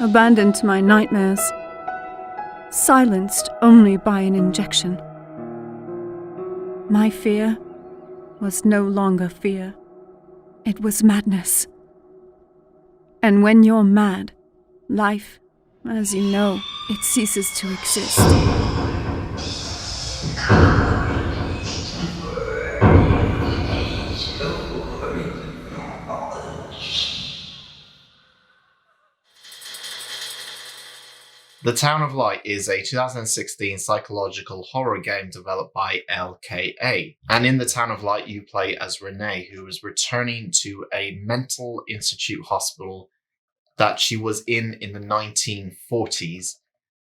abandoned to my nightmares, silenced only by an injection. My fear was no longer fear. It was madness. And when you're mad, life, as you know, it ceases to exist. The Town of Light is a 2016 psychological horror game developed by LKA. And in The Town of Light, you play as Renee, who is returning to a mental institute hospital that she was in the 1940s.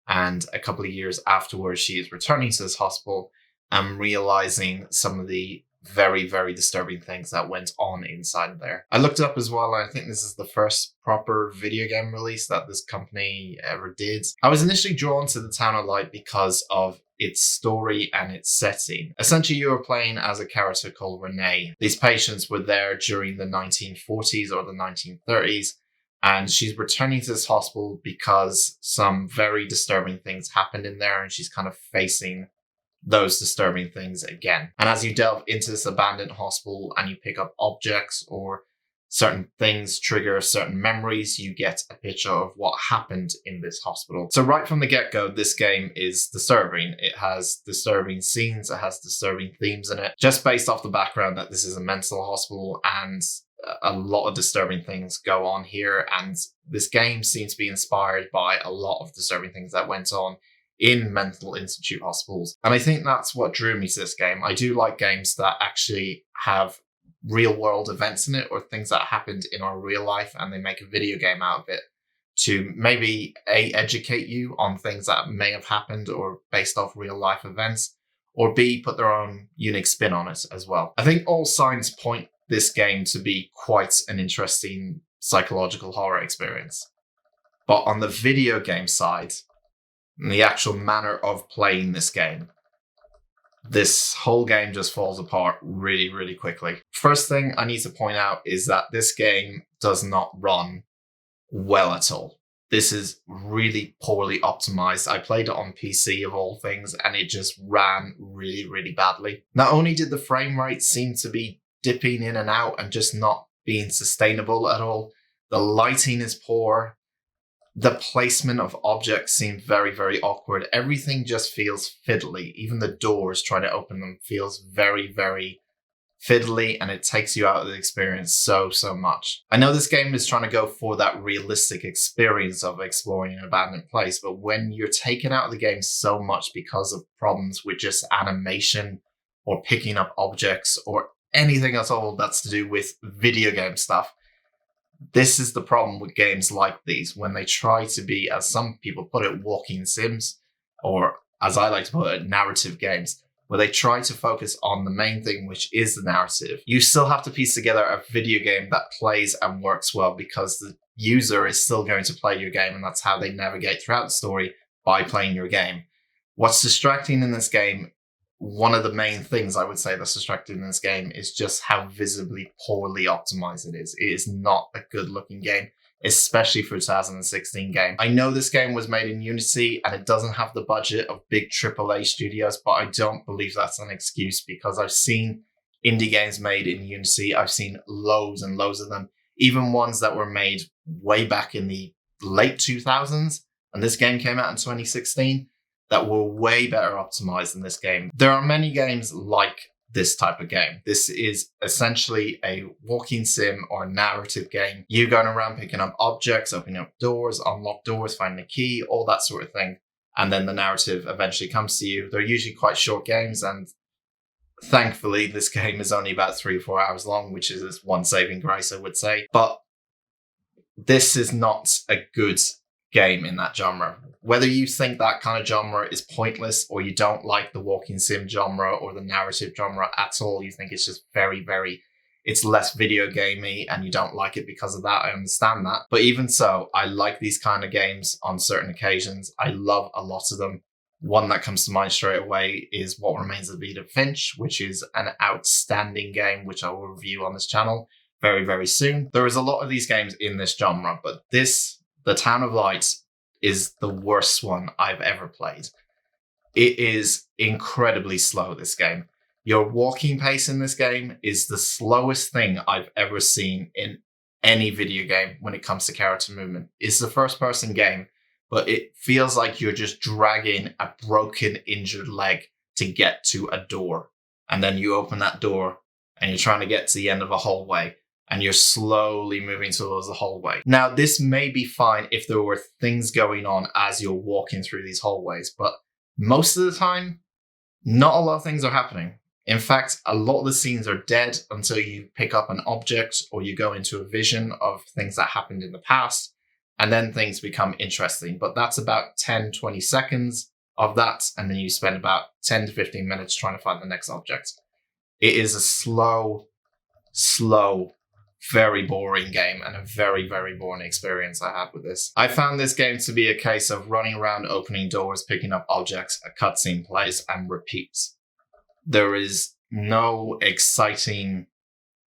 And a couple of years afterwards, she is returning to this hospital and realizing some of the very, very disturbing things that went on inside there. I looked it up as well, and I think this is the first proper video game release that this company ever did. I was initially drawn to The Town of Light because of its story and its setting. Essentially, you were playing as a character called Renee. These patients were there during the 1940s or the 1930s, and she's returning to this hospital because some very disturbing things happened in there, and she's kind of facing those disturbing things again. And as you delve into this abandoned hospital and you pick up objects or certain things trigger certain memories, you get a picture of what happened in this hospital. So right from the get-go, this game is disturbing. It has disturbing scenes, it has disturbing themes in it, just based off the background that this is a mental hospital and a lot of disturbing things go on here. And this game seems to be inspired by a lot of disturbing things that went on in mental institute hospitals. And I think that's what drew me to this game. I do like games that actually have real world events in it or things that happened in our real life and they make a video game out of it to maybe A, educate you on things that may have happened or based off real life events, or B, put their own unique spin on it as well. I think all signs point this game to be quite an interesting psychological horror experience. But on the video game side, and the actual manner of playing this game, this whole game just falls apart really, really quickly. First thing I need to point out is that this game does not run well at all. This is really poorly optimized. I played it on PC of all things, and it just ran really, really badly. Not only did the frame rate seem to be dipping in and out and just not being sustainable at all, the lighting is poor. The placement of objects seemed very, very awkward. Everything just feels fiddly. Even the doors, trying to open them, feels very, very fiddly, and it takes you out of the experience so much. I know this game is trying to go for that realistic experience of exploring an abandoned place, but when you're taken out of the game so much because of problems with just animation or picking up objects or anything at all that's to do with video game stuff, this is the problem with games like these, when they try to be, as some people put it, walking sims, or as I like to put it, narrative games, where they try to focus on the main thing, which is the narrative. You still have to piece together a video game that plays and works well, because the user is still going to play your game, and that's how they navigate throughout the story, by playing your game. What's distracting in this game, one of the main things I would say that's distracting in this game, is just how visibly poorly optimized it is. It is not a good looking game, especially for a 2016 game. I know this game was made in Unity and it doesn't have the budget of big AAA studios, but I don't believe that's an excuse, because I've seen indie games made in Unity. I've seen loads and loads of them, even ones that were made way back in the late 2000s, and this game came out in 2016. That were way better optimized than this game. There are many games like this type of game. This is essentially a walking sim or narrative game. You going around picking up objects, opening up doors, unlock doors, finding a key, all that sort of thing. And then the narrative eventually comes to you. They're usually quite short games, and thankfully this game is only about 3 or 4 hours long, which is one saving grace, I would say. But this is not a good game in that genre. Whether you think that kind of genre is pointless, or you don't like the walking sim genre or the narrative genre at all, you think it's just it's less video gamey and you don't like it because of that, I understand that. But even so, I like these kind of games on certain occasions. I love a lot of them. One that comes to mind straight away is What Remains of Edith Finch, which is an outstanding game, which I will review on this channel very, very soon. There is a lot of these games in this genre, but this the Town of Light is the worst one I've ever played. It is incredibly slow, this game. Your walking pace in this game is the slowest thing I've ever seen in any video game when it comes to character movement. It's a first-person game, but it feels like you're just dragging a broken, injured leg to get to a door. And then you open that door and you're trying to get to the end of a hallway and you're slowly moving towards the hallway. Now, this may be fine if there were things going on as you're walking through these hallways, but most of the time, not a lot of things are happening. In fact, a lot of the scenes are dead until you pick up an object or you go into a vision of things that happened in the past, and then things become interesting. But that's about 10, 20 seconds of that, and then you spend about 10 to 15 minutes trying to find the next object. It is a slow, very boring game, and a very, very boring experience I had with this. I found this game to be a case of running around, opening doors, picking up objects, a cutscene plays, and repeats. There is no exciting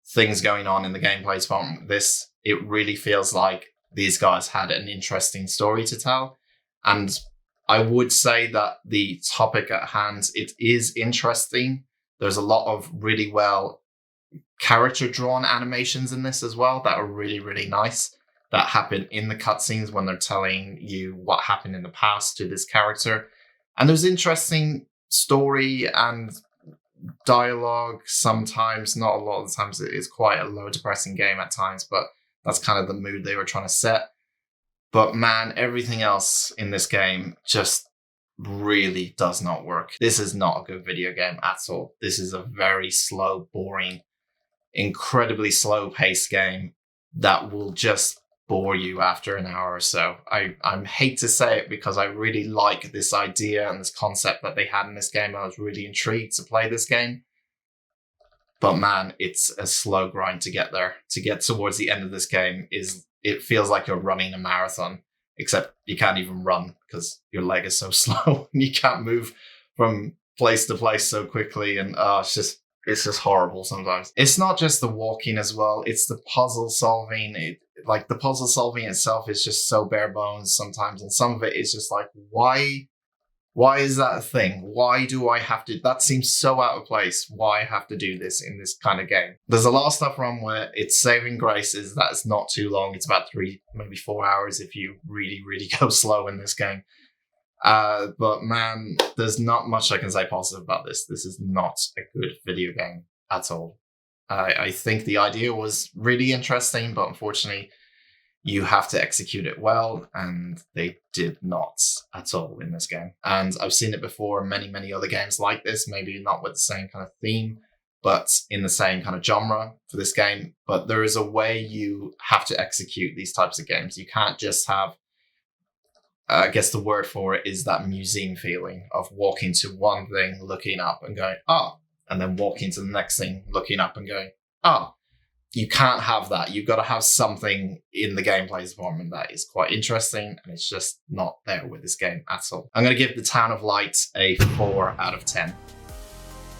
things going on in the gameplay department with this. It really feels like these guys had an interesting story to tell. And I would say that the topic at hand, it is interesting. There's a lot of really well character-drawn animations in this as well that are really, really nice, that happen in the cutscenes when they're telling you what happened in the past to this character. And there's interesting story and dialogue sometimes, not a lot of the times. It is quite a low, depressing game at times, but that's kind of the mood they were trying to set. But man, everything else in this game just really does not work. This is not a good video game at all. This is a very slow, boring, incredibly slow-paced game that will just bore you after an hour or so. I hate to say it because I really like this idea and this concept that they had in this game. I was really intrigued to play this game. But man, it's a slow grind to get there. To get towards the end of this game, it feels like you're running a marathon, except you can't even run because your leg is so slow and you can't move from place to place so quickly. And it's just horrible sometimes. It's not just the walking as well, it's the puzzle solving. Like, the puzzle solving itself is just so bare bones sometimes, and some of it is just like, why is that a thing? Why do I have to? That seems so out of place. Why have to do this in this kind of game? There's a lot of stuff wrong where its saving grace is that it's not too long. It's about 3, maybe 4 hours if you really, really go slow in this game. But man, there's not much I can say positive about this. This is not a good video game at all. I think the idea was really interesting, but unfortunately, you have to execute it well, and they did not at all in this game. And I've seen it before in many, many other games like this, maybe not with the same kind of theme, but in the same kind of genre for this game. But there is a way you have to execute these types of games. You can't just have, I guess the word for it is that museum feeling of walking to one thing, looking up and going, oh, and then walking to the next thing, looking up and going, oh. You can't have that. You've got to have something in the gameplay department that is quite interesting, and it's just not there with this game at all. I'm going to give the Town of Light a 4 out of 10.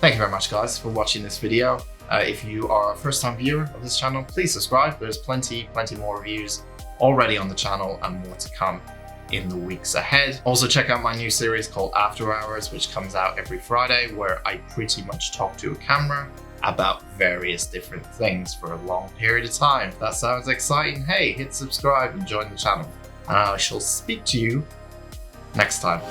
Thank you very much, guys, for watching this video. If you are a first-time viewer of this channel, please subscribe. There's plenty more reviews already on the channel and more to come in the weeks ahead. Also, check out my new series called After Hours, which comes out every Friday, where I pretty much talk to a camera about various different things for a long period of time. If that sounds exciting, hey, hit subscribe and join the channel. And I shall speak to you next time.